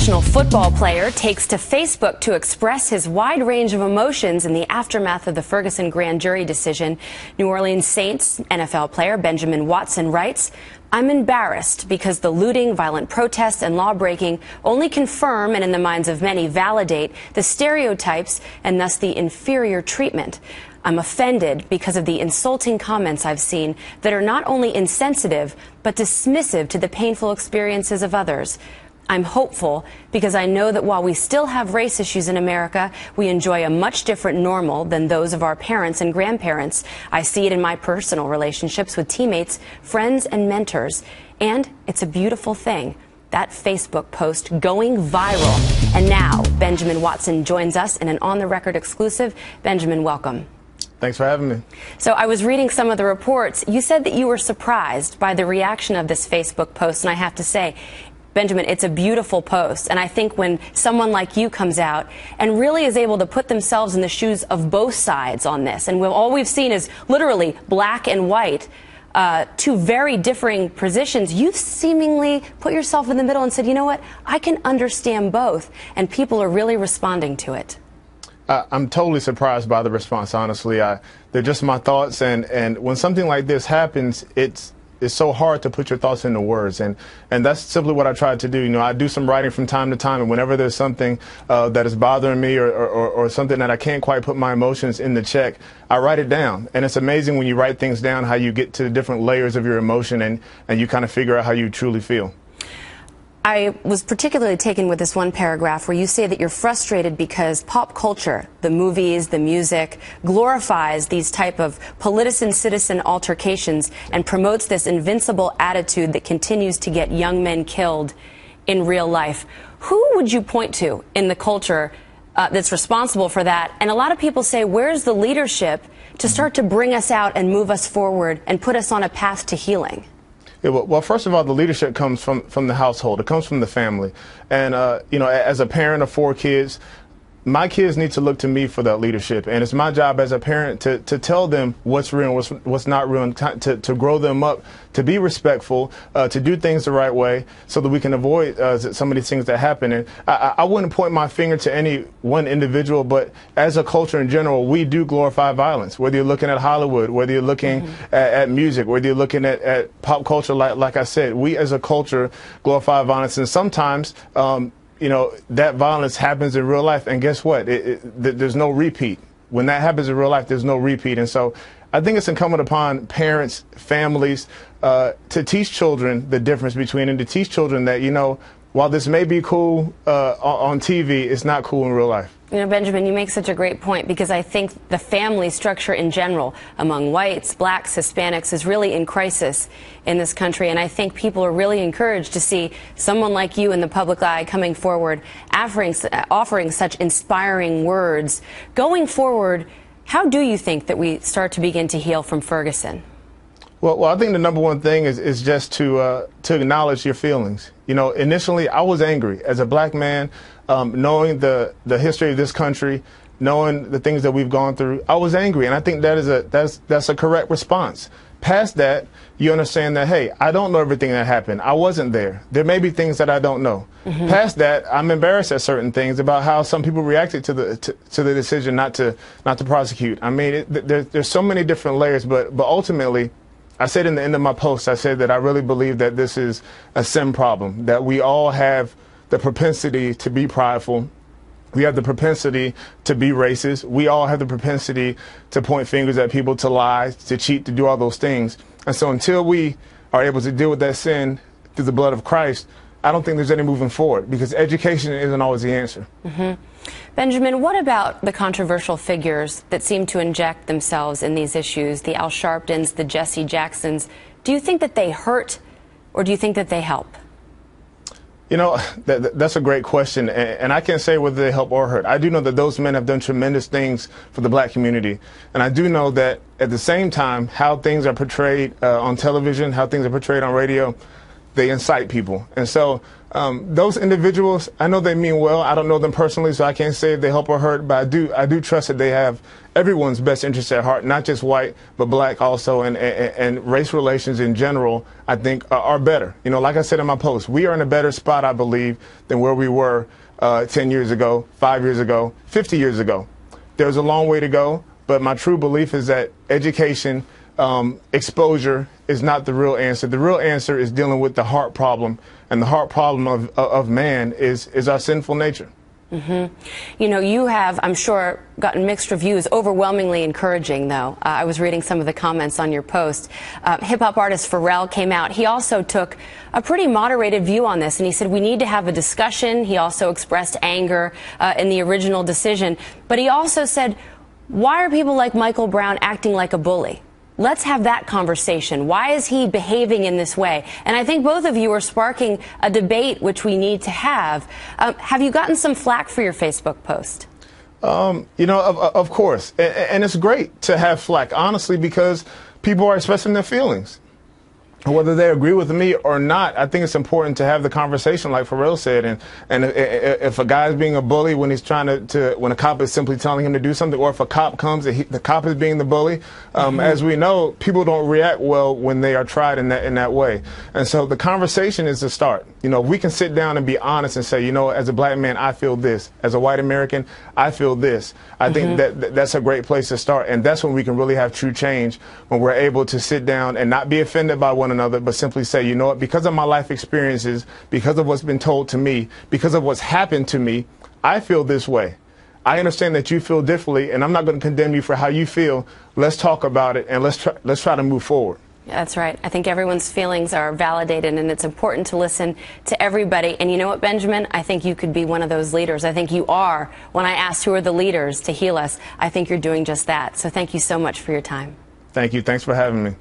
professional football player takes to Facebook to express his wide range of emotions in the aftermath of the Ferguson grand jury decision. New Orleans Saints NFL player Benjamin Watson writes, "I'm embarrassed because the looting, violent protests, and law-breaking only confirm and in the minds of many validate the stereotypes and thus the inferior treatment. I'm offended because of the insulting comments I've seen that are not only insensitive but dismissive to the painful experiences of others. I'm hopeful because I know that while we still have race issues in America, we enjoy a much different normal than those of our parents and grandparents. I see it in my personal relationships with teammates, friends, and mentors. And it's a beautiful thing." That Facebook post going viral. And now Benjamin Watson joins us in an on-the-record exclusive. Benjamin, welcome. Thanks for having me. So I was reading some of the reports. You said that you were surprised by the reaction of this Facebook post, and I have to say, Benjamin, it's a beautiful post, and I think when someone like you comes out and really is able to put themselves in the shoes of both sides on this, and all we've seen is literally black and white, two very differing positions, you've seemingly put yourself in the middle and said, you know what, I can understand both, and people are really responding to it. I'm totally surprised by the response, honestly. They're just my thoughts, and when something like this happens, it's so hard to put your thoughts into words, and that's simply what I tried to do. You know, I do some writing from time to time, and whenever there's something that is bothering me or something that I can't quite put my emotions in the check, I write it down. And it's amazing when you write things down how you get to the different layers of your emotion and you kind of figure out how you truly feel. I was particularly taken with this one paragraph where you say that you're frustrated because pop culture, the movies, the music, glorifies these type of politician-citizen altercations and promotes this invincible attitude that continues to get young men killed in real life. Who would you point to in the culture that's responsible for that? And a lot of people say, where's the leadership to start to bring us out and move us forward and put us on a path to healing? Yeah, well, first of all, the leadership comes from the household. It comes from the family. And, you know, as a parent of 4 kids, my kids need to look to me for that leadership. And it's my job as a parent to tell them what's real and what's not real, and to grow them up, to be respectful, to do things the right way so that we can avoid some of these things that happen. And I wouldn't point my finger to any one individual, but as a culture in general, we do glorify violence. Whether you're looking at Hollywood, whether you're looking at music, whether you're looking at pop culture, like I said, we as a culture glorify violence. And sometimes, you know, that violence happens in real life, and guess what? There's no repeat. When that happens in real life, there's no repeat. And so I think it's incumbent upon parents, families, to teach children the difference between, and to teach children that, you know, while this may be cool on TV, it's not cool in real life. You know, Benjamin, you make such a great point, because I think the family structure in general among whites, blacks, Hispanics is really in crisis in this country. And I think people are really encouraged to see someone like you in the public eye coming forward, offering such inspiring words. Going forward, how do you think that we start to begin to heal from Ferguson? Well, I think the number one thing is just to acknowledge your feelings. You know, initially I was angry as a black man, knowing the history of this country, knowing the things that we've gone through. I was angry, and I think that's a correct response. Past that, you understand that, hey, I don't know everything that happened. I wasn't there. There may be things that I don't know. Past that, I'm embarrassed at certain things about how some people reacted to the decision not to prosecute. I mean, there's so many different layers, but ultimately, I said in the end of my post, I said that I really believe that this is a sin problem, that we all have the propensity to be prideful. We have the propensity to be racist. We all have the propensity to point fingers at people, to lie, to cheat, to do all those things. And so until we are able to deal with that sin through the blood of Christ, I don't think there's any moving forward, because education isn't always the answer. Benjamin, what about the controversial figures that seem to inject themselves in these issues, the Al Sharptons, the Jesse Jacksons? Do you think that they hurt, or do you think that they help? You know, that's a great question, and I can't say whether they help or hurt. I do know that those men have done tremendous things for the black community, and I do know that at the same time, how things are portrayed on television, how things are portrayed on radio, they incite people. And so Those individuals, I know they mean well. I don't know them personally, so I can't say if they help or hurt, but I do trust that they have everyone's best interest at heart, not just white, but black also, and race relations in general, I think, are better. You know, like I said in my post, we are in a better spot, I believe, than where we were 10 years ago, 5 years ago, 50 years ago. There's a long way to go, but my true belief is that education, exposure is not the real answer. The real answer is dealing with the heart problem, and the heart problem of man is our sinful nature. Mm-hmm. You know, you have, I'm sure, gotten mixed reviews, overwhelmingly encouraging, though. I was reading some of the comments on your post. Hip-hop artist Pharrell came out. He also took a pretty moderated view on this, and he said we need to have a discussion. He also expressed anger in the original decision. But he also said, why are people like Michael Brown acting like a bully? Let's have that conversation. Why is he behaving in this way? And I think both of you are sparking a debate which we need to have. Have you gotten some flack for your Facebook post? You know, of course. And it's great to have flack, honestly, because people are expressing their feelings. Whether they agree with me or not, I think it's important to have the conversation, like Pharrell said. And if a guy's being a bully when he's trying when a cop is simply telling him to do something, or if a cop comes and the cop is being the bully, as we know, people don't react well when they are tried in that way. And so the conversation is the start. You know, we can sit down and be honest and say, you know, as a black man, I feel this. As a white American, I feel this. I think that's a great place to start. And that's when we can really have true change, when we're able to sit down and not be offended by one another, but simply say, you know what, because of my life experiences, because of what's been told to me, because of what's happened to me, I feel this way. I understand that you feel differently, and I'm not going to condemn you for how you feel. Let's talk about it, and let's try to move forward. That's right. I think everyone's feelings are validated, and it's important to listen to everybody. And you know what, Benjamin? I think you could be one of those leaders. I think you are. When I asked who are the leaders to heal us, I think you're doing just that. So thank you so much for your time. Thank you. Thanks for having me.